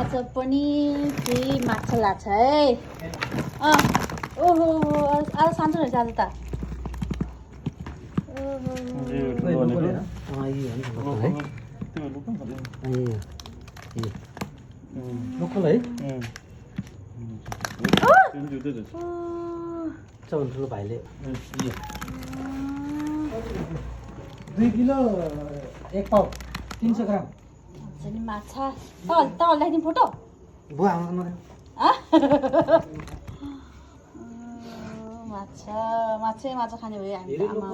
आज पनि फेरि माछा लाग्छ है ओहो आज सानो रहेछ आज त लोकल है ठुलो भाइले 2 किलो 1 पाउ 300 ग्राम हुन्छ नि माछा त ल्याइदिनु फोटो बुवा आउनु माछा खाने भयो हामी त आमा